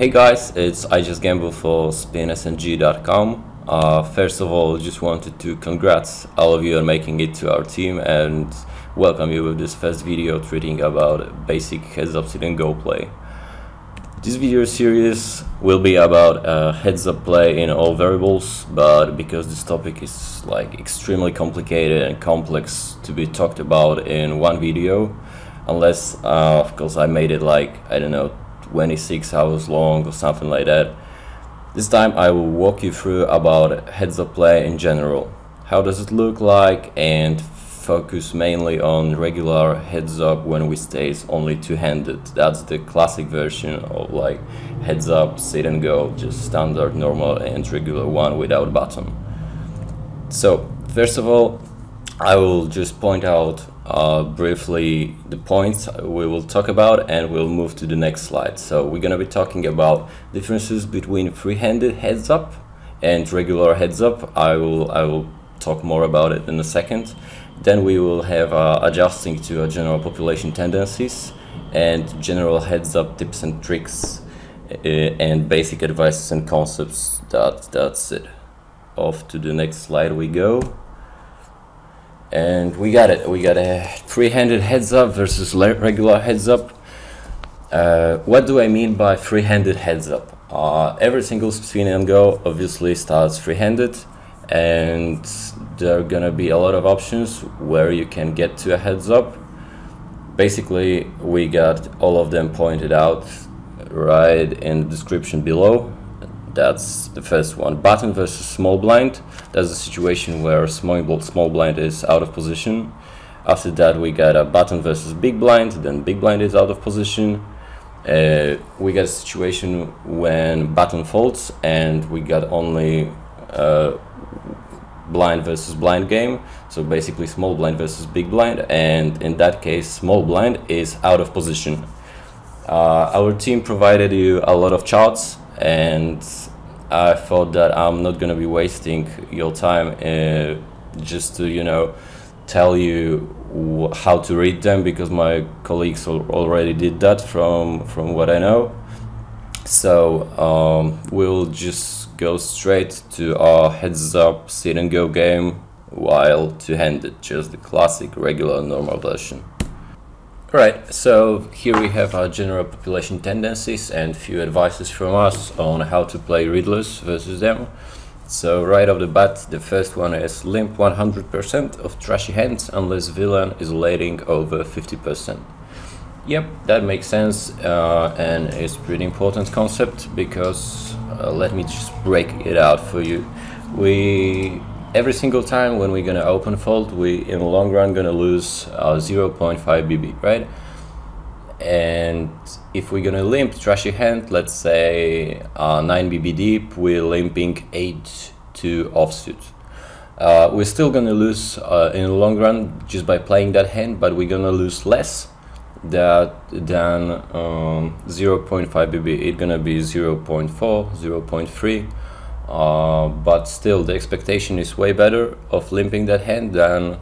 Hey guys, it's I Just Gamble for SpinSNG.com. First of all, just wanted to congrats all of you on making it to our team and welcome you with this first video treating about basic heads-up sit-and-go play. This video series will be about heads-up play in all variables, but because this topic is like extremely complicated and complex to be talked about in one video, unless of course I made it like, I don't know, 26 hours long or something like that. This time I will walk you through about heads-up play in general. How does it look like, and focus mainly on regular heads-up when we stays only two-handed. That's the classic version of like heads-up, sit-and-go, just standard, normal and regular one without button. So first of all, I will just point out briefly the points we will talk about, and we'll move to the next slide. So we're gonna be talking about differences between free-handed heads-up and regular heads-up. I will talk more about it in a second. Then we will have adjusting to general population tendencies and general heads-up tips and tricks and basic advices and concepts. That's it. Off to the next slide we go. And we got it. We got a free-handed heads-up versus regular heads-up. What do I mean by free-handed heads-up? Every single spin-and-go obviously starts free-handed, and there are gonna be a lot of options where you can get to a heads-up. Basically, we got all of them pointed out right in the description below. That's the first one. Button versus small blind. That's a situation where small blind is out of position. After that, we got a button versus big blind. Then big blind is out of position. We got a situation when button folds, and we got only blind versus blind game. So basically, small blind versus big blind, and in that case, small blind is out of position. Our team provided you a lot of charts, and I thought that I'm not gonna be wasting your time just to, you know, tell you how to read them, because my colleagues already did that from what I know. So we'll just go straight to our heads-up sit-and-go game while two-handed, just the classic regular normal version. Right, so here we have our general population tendencies and few advices from us on how to play riddlers versus them. So right off the bat, the first one is limp 100% of trashy hands unless villain is leading over 50%. Yep, that makes sense, and it's pretty important concept, because let me just break it out for you. Every single time when we're gonna open fold, we in the long run gonna lose 0.5 BB, right? And if we're gonna limp trashy hand, let's say 9 BB deep, we're limping 8 to offsuit. We're still gonna lose in the long run just by playing that hand, but we're gonna lose less than 0.5 BB. It's gonna be 0.4, 0.3. But still, the expectation is way better of limping that hand than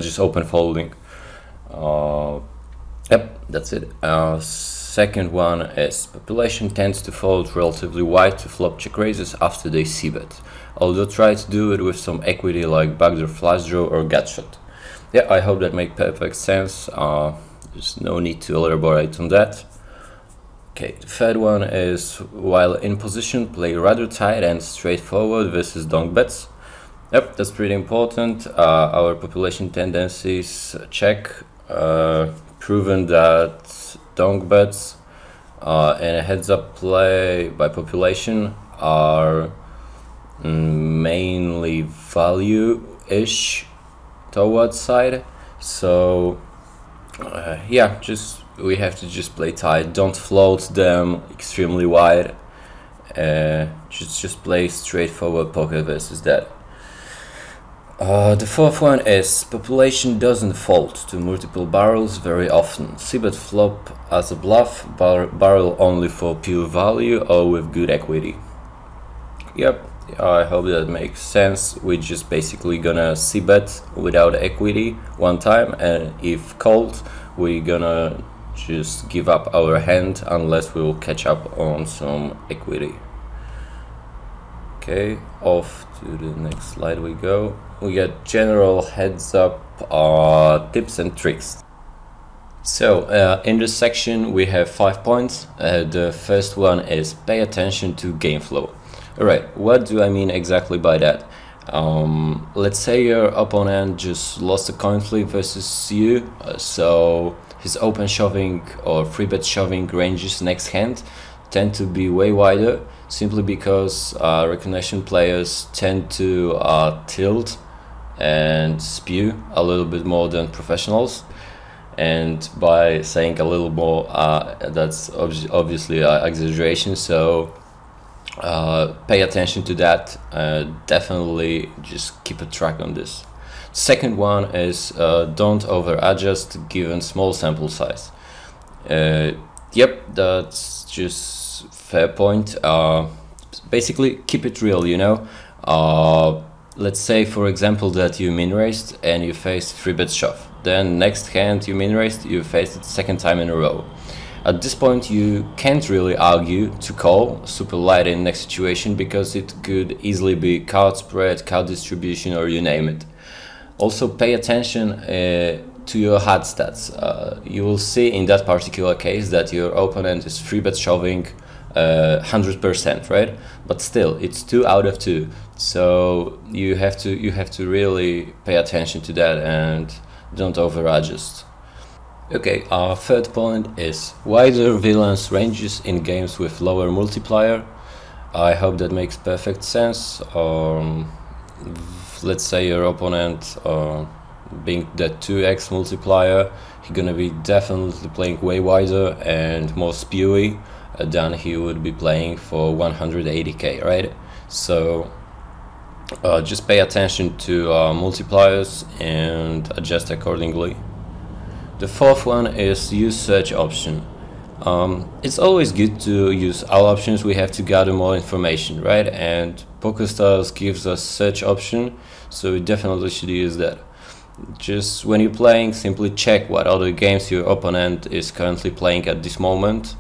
just open folding. Yep, that's it. Second one is population tends to fold relatively wide to flop check raises after they c-bet, although try to do it with some equity like backdoor flush draw or gut shot. Yeah, I hope that makes perfect sense. There's no need to elaborate on that. Okay, the third one is while in position, play rather tight and straightforward versus donk bets. Yep, that's pretty important. Our population tendencies check, proven that donk bets and a heads-up play by population are mainly value-ish towards side. So yeah, we have to just play tight, don't float them extremely wide, just play straightforward poker versus that. The fourth one is population doesn't fold to multiple barrels very often. C-bet flop as a bluff, barrel only for pure value or with good equity. Yep, I hope that makes sense. We're just basically gonna c-bet without equity one time, and if called, we're gonna just give up our hand unless we will catch up on some equity. Okay, off to the next slide we go. We get general heads up tips and tricks. So in this section we have 5 points. The first one is pay attention to game flow. Alright, what do I mean exactly by that? Let's say your opponent just lost a coin flip versus you, so his open shoving or free bet shoving ranges next hand tend to be way wider, simply because recognition players tend to tilt and spew a little bit more than professionals. And by saying a little more, that's obviously an exaggeration, so pay attention to that. Definitely just keep a track on this. Second one is don't over adjust given small sample size. Yep, that's just fair point. Basically keep it real, you know. Let's say for example that you min raised and you faced 3-bet shove. Then next hand you min raised, you faced it second time in a row. At this point you can't really argue to call super light in next situation, because it could easily be card spread, card distribution, or you name it. Also pay attention to your HUD stats. You will see in that particular case that your opponent is 3-bet shoving 100%, right? But still, it's 2 out of 2. So you have to really pay attention to that and don't over adjust. Okay, our third point is wider villains ranges in games with lower multiplier. I hope that makes perfect sense. Let's say your opponent being that 2x multiplier, he's gonna be definitely playing way wider and more spewy than he would be playing for 180k, right? So just pay attention to multipliers and adjust accordingly. The fourth one is use search option. It's always good to use all options we have to gather more information, right? And PokerStars gives us search option, so we definitely should use that. Just when you're playing, simply check what other games your opponent is currently playing at this moment.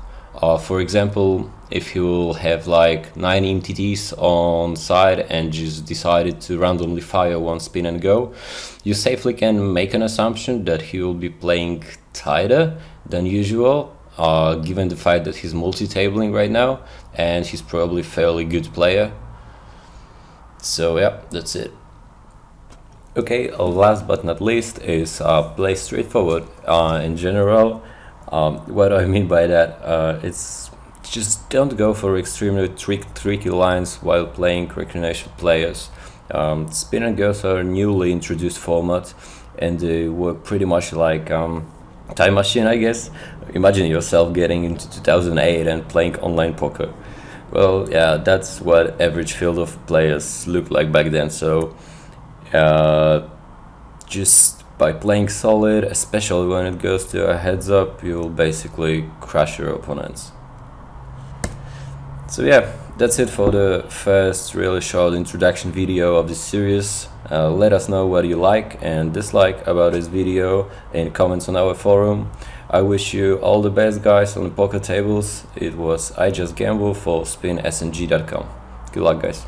For example, if you will have like 9 MTTs on side and just decided to randomly fire one spin and go, you safely can make an assumption that he will be playing tighter than usual, given the fact that he's multi-tabling right now and he's probably a fairly good player. So yeah, that's it. Okay, last but not least is play straightforward. In general, what do I mean by that? It's just don't go for extremely tricky lines while playing recognition players. Spin and goes are a newly introduced format, and they work pretty much like time machine, I guess. Imagine yourself getting into 2008 and playing online poker. Well, yeah, that's what average field of players looked like back then. So just by playing solid, especially when it goes to a heads up, you'll basically crush your opponents. So yeah, that's it for the first really short introduction video of this series. Let us know what you like and dislike about this video in comments on our forum. I wish you all the best, guys, on the poker tables. It was I Just Gamble for SpinSNG.com. Good luck, guys.